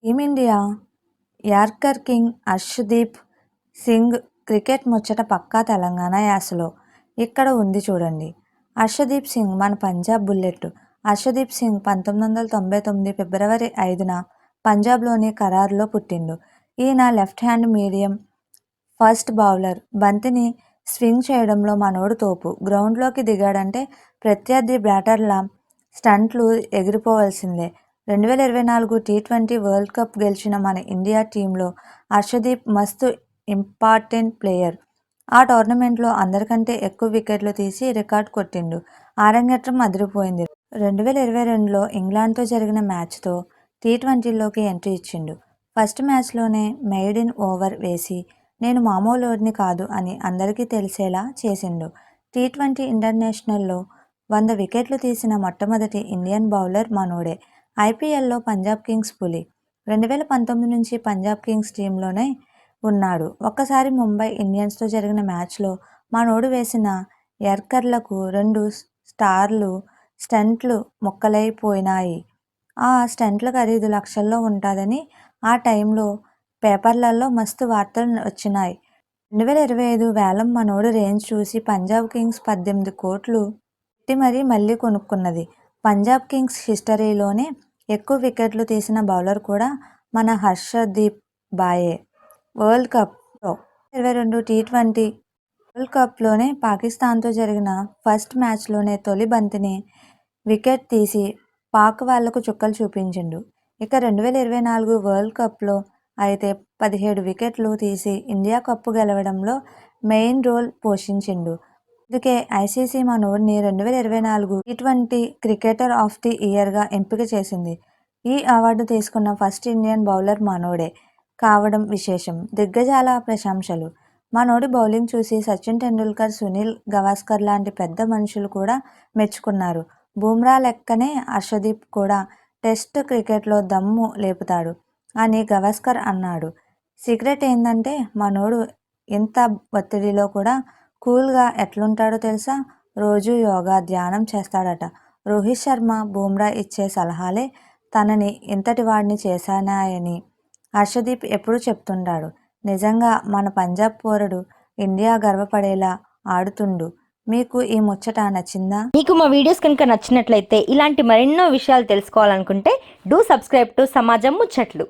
Team India yorker king Harshdeep Singh cricket ముచ్చట పక్కా తెలంగాణ యాసలో. ఇక్కడ ఉంది చూడండి. హర్షదీప్ సింగ్ మన పంజాబ్ బుల్లెట్. హర్షదీప్ సింగ్ 1999 ఫిబ్రవరి 5న పంజాబ్లోని కరార్లో పుట్టిండు. ఈయన left hand medium fast bowler. బంతిని స్వింగ్ చేయడంలో మనోడు తోపు. గ్రౌండ్లోకి దిగాడంటే ప్రత్యర్థి బ్యాటర్ల స్టంట్లు ఎగిరిపోవాల్సిందే. 2024 టీ20 వరల్డ్ కప్ గెలిచిన మన ఇండియా టీంలో హర్షదీప్ మస్తు ఇంపార్టెంట్ ప్లేయర్. ఆ టోర్నమెంట్లో అందరికంటే ఎక్కువ వికెట్లు తీసి రికార్డ్ కొట్టిండు. అరంగేట్రం అదిరిపోయింది. 2022లో ఇంగ్లాండ్తో జరిగిన మ్యాచ్తో టీ20లోకి ఎంట్రీ ఇచ్చిండు. ఫస్ట్ మ్యాచ్లోనే మెయిడెన్ ఓవర్ వేసి నేను మామూలోడిని కాదు అని అందరికీ తెలిసేలా చేసిండు. టీ20 ఇంటర్నేషనల్లో 100 వికెట్లు తీసిన మొట్టమొదటి ఇండియన్ బౌలర్ మనోడే. ఐపీఎల్లో పంజాబ్ కింగ్స్ పులి. 2019 నుంచి పంజాబ్ కింగ్స్ టీంలోనే ఉన్నాడు. ఒక్కసారి ముంబై ఇండియన్స్తో జరిగిన మ్యాచ్లో మనోడు వేసిన యార్కర్లకు 2 స్టంట్లు ముక్కలైపోయినాయి. ఆ స్టంట్ల ఖరీదు లక్షల్లో ఉంటుందని ఆ టైంలో పేపర్లలో మస్తు వార్తలు వచ్చినాయి. 2025 వేలం మనోడు రేంజ్ చూసి పంజాబ్ కింగ్స్ 18 కోట్లు పెట్టి మళ్ళీ కొనుక్కున్నది. పంజాబ్ కింగ్స్ హిస్టరీలోనే ఎక్కువ వికెట్లు తీసిన బౌలర్ కూడా మన హర్షదీప్ బాయే. వరల్డ్ కప్లో 2022 టీ20 వరల్డ్ కప్లోనే పాకిస్తాన్తో జరిగిన ఫస్ట్ మ్యాచ్లోనే తొలి బంతిని వికెట్ తీసి పాక్ వాళ్లకు చుక్కలు చూపించిండు. ఇక 2024 వరల్డ్ కప్లో అయితే 17 వికెట్లు తీసి ఇండియా కప్పు గెలవడంలో మెయిన్ రోల్ పోషించిండు. అందుకే ఐసీసీ మనోడిని 2024 టీ20 క్రికెటర్ ఆఫ్ ది ఇయర్గా ఎంపిక చేసింది. ఈ అవార్డు తీసుకున్న ఫస్ట్ ఇండియన్ బౌలర్ మనోడే కావడం విశేషం. దిగ్గజాల ప్రశంసలు. మనోడి బౌలింగ్ చూసి సచిన్ టెండూల్కర్, సునీల్ గవాస్కర్ లాంటి పెద్ద మనుషులు కూడా మెచ్చుకున్నారు. బుమ్రా లెక్కనే హర్షదీప్ కూడా టెస్ట్ క్రికెట్లో దమ్ము లేపుతాడు అని గవాస్కర్ అన్నాడు. సీక్రెట్ ఏందంటే మనోడు ఇంత ఒత్తిడిలో కూడా కూల్గా ఎట్లుంటాడో తెలుసా? రోజు యోగా, ధ్యానం చేస్తాడట. రోహిత్ శర్మ, బుమ్రా ఇచ్చే సలహాలే తనని ఇంతటి వాడిని చేశానాయని హర్షదీప్ ఎప్పుడూ చెప్తుంటాడు. నిజంగా మన పంజాబ్ పోరడు ఇండియా గర్వపడేలా ఆడుతుండు. మీకు ఈ ముచ్చట నచ్చిందా? మీకు మా వీడియోస్ కనుక నచ్చినట్లయితే ఇలాంటి మరెన్నో విషయాలు తెలుసుకోవాలనుకుంటే డూ సబ్స్క్రైబ్ టు సమాజం ముచ్చట్లు.